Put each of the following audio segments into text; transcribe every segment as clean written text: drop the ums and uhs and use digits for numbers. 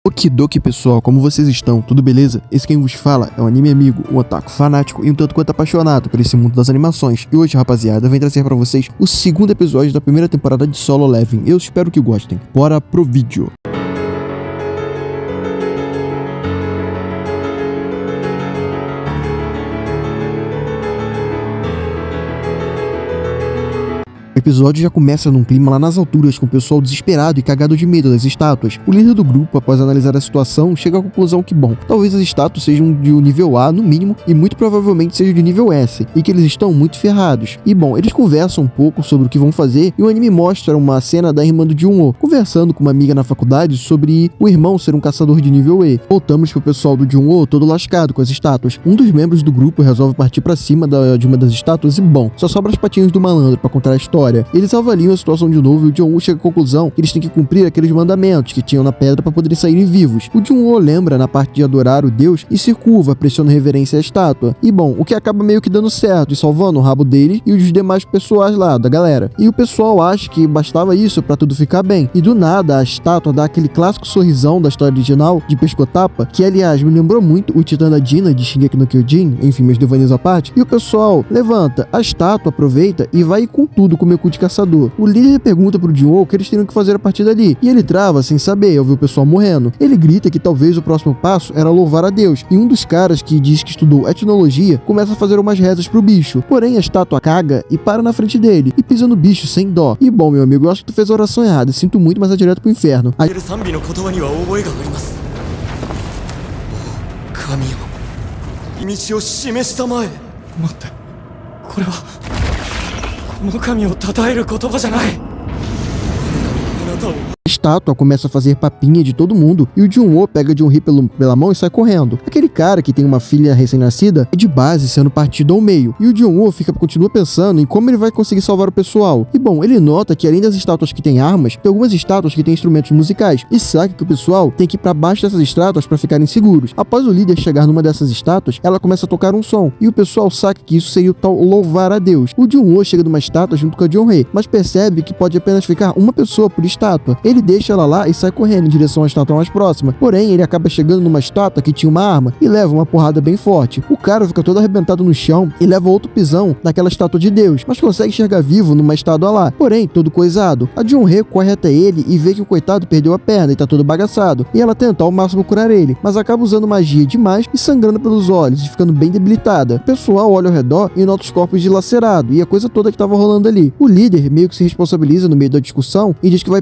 Okidoki pessoal, como vocês estão? Tudo beleza? Esse quem vos fala é um anime amigo, um otaku fanático e um tanto quanto apaixonado por esse mundo das animações. E hoje, rapaziada, eu venho trazer pra vocês o segundo episódio da primeira temporada de Solo Leveling. Eu espero que gostem. Bora pro vídeo. O episódio já começa num clima lá nas alturas, com o pessoal desesperado e cagado de medo das estátuas. O líder do grupo, após analisar a situação, chega à conclusão que, bom, talvez as estátuas sejam de nível A no mínimo e muito provavelmente sejam de nível S, e que eles estão muito ferrados. E bom, eles conversam um pouco sobre o que vão fazer e o anime mostra uma cena da irmã do Jun-Ho conversando com uma amiga na faculdade sobre o irmão ser um caçador de nível E. Voltamos pro pessoal do Jun-Ho todo lascado com as estátuas. Um dos membros do grupo resolve partir pra cima de uma das estátuas e bom, só sobra as patinhas do malandro pra contar a história. Eles avaliam a situação de novo e o Jun-Ho chega à conclusão que eles têm que cumprir aqueles mandamentos que tinham na pedra para poderem saírem vivos. O Jun-Ho lembra na parte de adorar o deus e se curva, prestando reverência à estátua. E bom, o que acaba meio que dando certo e salvando o rabo dele e os demais pessoais lá, da galera. E o pessoal acha que bastava isso para tudo ficar bem. E do nada, a estátua dá aquele clássico sorrisão da história original de pescotapa, que aliás me lembrou muito o Titã da Dina de Shingeki no Kyojin, enfim, meus devaneios à parte. E o pessoal levanta, a estátua aproveita e vai com tudo comer cu de caçador. O líder pergunta pro Jun-Ho o que eles teriam que fazer a partir dali, e ele trava sem saber ao ver o pessoal morrendo. Ele grita que talvez o próximo passo era louvar a Deus, e um dos caras que diz que estudou etnologia começa a fazer umas rezas pro bicho. Porém, a estátua caga e para na frente dele, e pisa no bicho sem dó. E bom, meu amigo, eu acho que tu fez a oração errada, sinto muito, mas é direto pro inferno. A estátua começa a fazer papinha de todo mundo e o Jun-Ho pega Jun-Hee pela mão e sai correndo. Aquele cara que tem uma filha recém-nascida é de base sendo partido ao meio, e o Jun-Ho continua pensando em como ele vai conseguir salvar o pessoal. E bom, ele nota que além das estátuas que têm armas, tem algumas estátuas que têm instrumentos musicais, e sabe que o pessoal tem que ir pra baixo dessas estátuas para ficarem seguros. Após o líder chegar numa dessas estátuas, ela começa a tocar um som, e o pessoal saca que isso seria o tal louvar a Deus. O Jun-Ho chega numa estátua junto com a Jun-Hee, mas percebe que pode apenas ficar uma pessoa por estátua. Ele deixa ela lá e sai correndo em direção à estátua mais próxima. Porém, ele acaba chegando numa estátua que tinha uma arma e leva uma porrada bem forte. O cara fica todo arrebentado no chão e leva outro pisão naquela estátua de Deus, mas consegue enxergar vivo numa estátua lá. Porém, todo coisado. A Jun-Hee corre até ele e vê que o coitado perdeu a perna e tá todo bagaçado. E ela tenta ao máximo curar ele, mas acaba usando magia demais e sangrando pelos olhos e ficando bem debilitada. O pessoal olha ao redor e nota os corpos dilacerados e a coisa toda que tava rolando ali. O líder meio que se responsabiliza no meio da discussão e diz que vai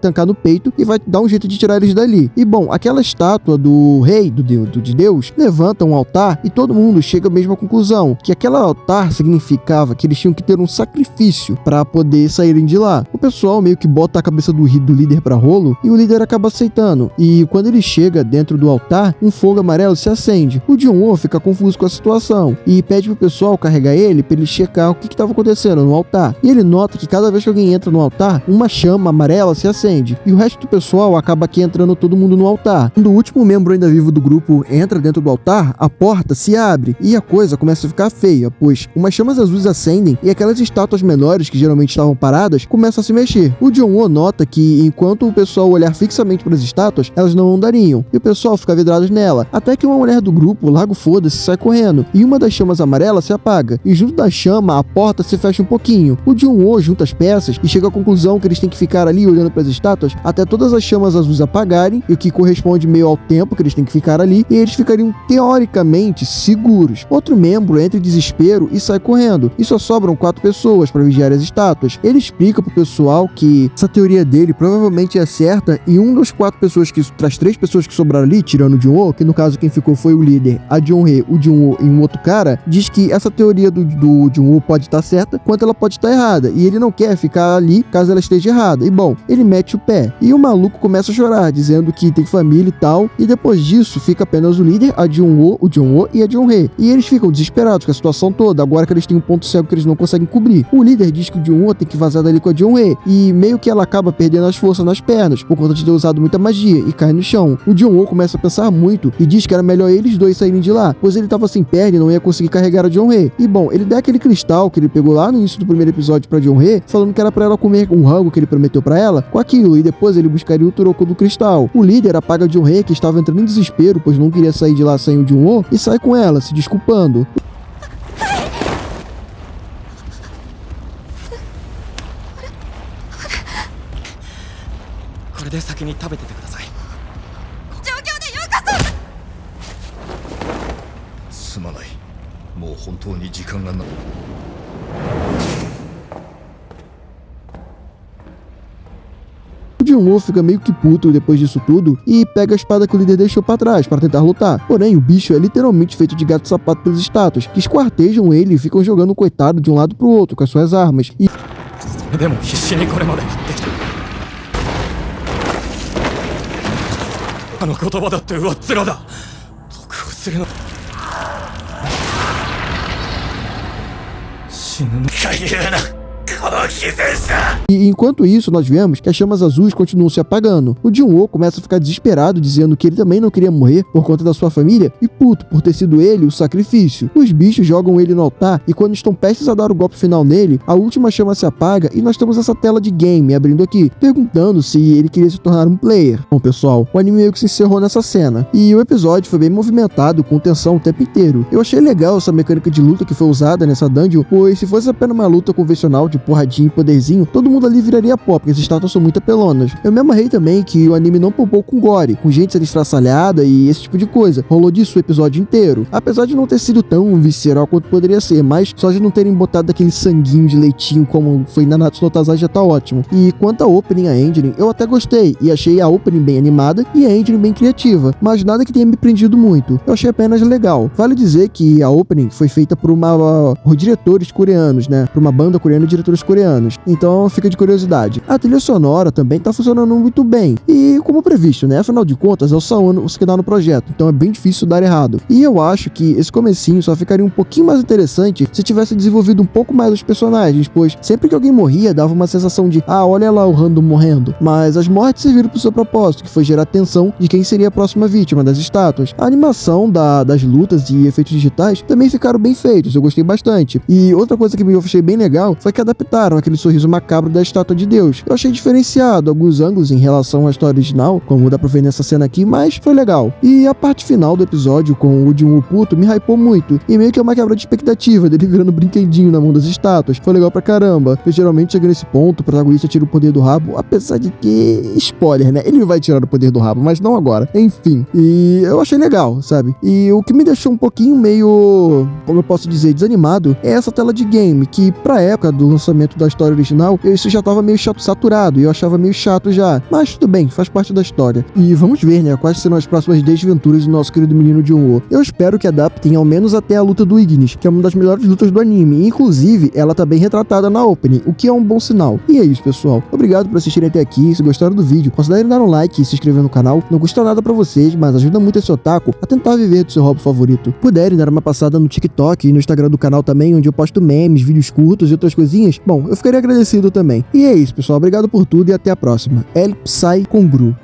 tancar no peito e vai dar um jeito de tirar eles dali. E bom, aquela estátua do rei, de Deus, levanta um altar e todo mundo chega à mesma conclusão, que aquele altar significava que eles tinham que ter um sacrifício para poder saírem de lá. O pessoal meio que bota a cabeça do líder pra rolo e o líder acaba aceitando. E quando ele chega dentro do altar, um fogo amarelo se acende. O Jun-Ho fica confuso com a situação e pede pro pessoal carregar ele para ele checar o que estava acontecendo no altar. E ele nota que cada vez que alguém entra no altar, uma chama amarela se acende. E o resto do pessoal acaba aqui entrando todo mundo no altar. Quando o último membro ainda vivo do grupo entra dentro do altar, a porta se abre e a coisa começa a ficar feia, pois umas chamas azuis acendem e aquelas estátuas menores que geralmente estavam paradas começam a se mexer. O Jun-Ho nota que enquanto o pessoal olhar fixamente para as estátuas, elas não andariam, e o pessoal fica vidrado nela, até que uma mulher do grupo larga o foda-se e sai correndo, e uma das chamas amarelas se apaga, e junto da chama a porta se fecha um pouquinho. O Jun-Ho junta as peças e chega à conclusão que eles têm que ficar ali olhando para as estátuas até todas as chamas azuis apagarem, e o que corresponde meio ao tempo que eles têm que ficar ali, e eles ficariam teoricamente seguros. Outro membro entra em desespero e sai correndo, e só sobram 4 pessoas para vigiar as estátuas. Ele explica pro pessoal que essa teoria dele provavelmente é certa, e um dos 4 pessoas das 3 pessoas que sobraram ali, tirando o Jun-Ho, que no caso quem ficou foi o líder, a Jun-Hee, o Jun-Ho e um outro cara, diz que essa teoria do Jun-Ho pode estar certa, quanto ela pode estar errada, e ele não quer ficar ali caso ela esteja errada. E bom, ele mete o pé, e o maluco começa a chorar, dizendo que tem família e tal, e depois disso fica apenas o líder, a Jun-Ho, o Jun-Ho e a Jun-Hee. E eles ficam desesperados com a situação toda, agora que eles têm um ponto cego que eles não conseguem cobrir. O líder diz que o Jun-Ho tem que vazar dali com a Jun-Hee, e meio que ela acaba perdendo as forças nas pernas, por conta de ter usado muita magia, e cai no chão. O Jun-Ho começa a pensar muito, e diz que era melhor eles dois saírem de lá, pois ele tava sem perna e não ia conseguir carregar a Jun-Hee. E bom, ele dá aquele cristal que ele pegou lá no início do primeiro episódio pra Jun-Hee, falando que era pra ela comer um rango que ele prometeu pra ela, com aquilo, e depois ele buscaria o Toroko do Cristal. O líder apaga Junrei, que estava entrando em desespero, pois não queria sair de lá sem o Junho, e sai com ela, se desculpando. これで先に食べててください。状況でよかった。すまない。もう本当に時間がない。 O Junho fica meio que puto depois disso tudo e pega a espada que o líder deixou pra trás para tentar lutar. Porém, o bicho é literalmente feito de gato-sapato pelas estátuas, que esquartejam ele e ficam jogando o coitado de um lado pro outro com as suas armas. E でも必死にこれまでやってきた。あの言葉だって上っ面だ。得をするの。死ぬの。言うな。 E enquanto isso, nós vemos que as chamas azuis continuam se apagando. O Junho começa a ficar desesperado, dizendo que ele também não queria morrer por conta da sua família e puto por ter sido ele o sacrifício. Os bichos jogam ele no altar e quando estão prestes a dar o golpe final nele, a última chama se apaga e nós temos essa tela de game abrindo aqui, perguntando se ele queria se tornar um player. Bom, pessoal, o anime meio que se encerrou nessa cena. E o episódio foi bem movimentado, com tensão o tempo inteiro. Eu achei legal essa mecânica de luta que foi usada nessa dungeon, pois se fosse apenas uma luta convencional de porradinha e poderzinho, todo mundo ali viraria pó, porque as estátuas são muito apelonas. Eu me amarrei também que o anime não poupou com gore, com gente sendo estraçalhada e esse tipo de coisa. Rolou disso o episódio inteiro. Apesar de não ter sido tão visceral quanto poderia ser, mas só de não terem botado aquele sanguinho de leitinho como foi na Natsu no Taizai já tá ótimo. E quanto a opening e a ending, eu até gostei, e achei a opening bem animada e a ending bem criativa, mas nada que tenha me prendido muito. Eu achei apenas legal. Vale dizer que a opening foi feita por diretores coreanos, né? Por uma banda coreana de diretores coreanos. Então fica de curiosidade. A trilha sonora também tá funcionando muito bem. E como previsto, né? Afinal de contas, é o Sawano que dá no projeto. Então é bem difícil dar errado. E eu acho que esse comecinho só ficaria um pouquinho mais interessante se tivesse desenvolvido um pouco mais os personagens, pois sempre que alguém morria, dava uma sensação de olha lá o random morrendo. Mas as mortes serviram pro seu propósito, que foi gerar atenção de quem seria a próxima vítima das estátuas. A animação das lutas e efeitos digitais também ficaram bem feitos, eu gostei bastante. E outra coisa que eu achei bem legal foi que adaptaram aquele sorriso macabro da estátua de Deus. Eu achei diferenciado alguns ângulos em relação à história original, como dá pra ver nessa cena aqui, mas foi legal. E a parte final do episódio com o Junho puto me hypou muito, e meio que é uma quebra de expectativa dele virando brinquedinho na mão das estátuas. Foi legal pra caramba, porque geralmente chega nesse ponto, o protagonista tira o poder do rabo, apesar de que, spoiler, né, ele vai tirar o poder do rabo, mas não agora. Enfim, e eu achei legal, sabe? E o que me deixou um pouquinho meio, como eu posso dizer, desanimado, é essa tela de game, que pra época do lançamento da história original, isso já tava meio chato, saturado, e eu achava meio chato já. Mas tudo bem, faz parte da história. E vamos ver, né, quais serão as próximas desventuras do nosso querido menino Junho. Eu espero que adaptem ao menos até a luta do Ignis, que é uma das melhores lutas do anime. Inclusive, ela tá bem retratada na opening, o que é um bom sinal. E é isso, pessoal. Obrigado por assistirem até aqui. Se gostaram do vídeo, considerem dar um like e se inscrever no canal. Não custa nada pra vocês, mas ajuda muito esse otaku a tentar viver do seu hobby favorito. Puderem dar uma passada no TikTok e no Instagram do canal também, onde eu posto memes, vídeos curtos e outras coisinhas, bom, eu ficaria agradecido também. E é isso, pessoal. Obrigado por tudo e até a próxima. El Psy com Gru.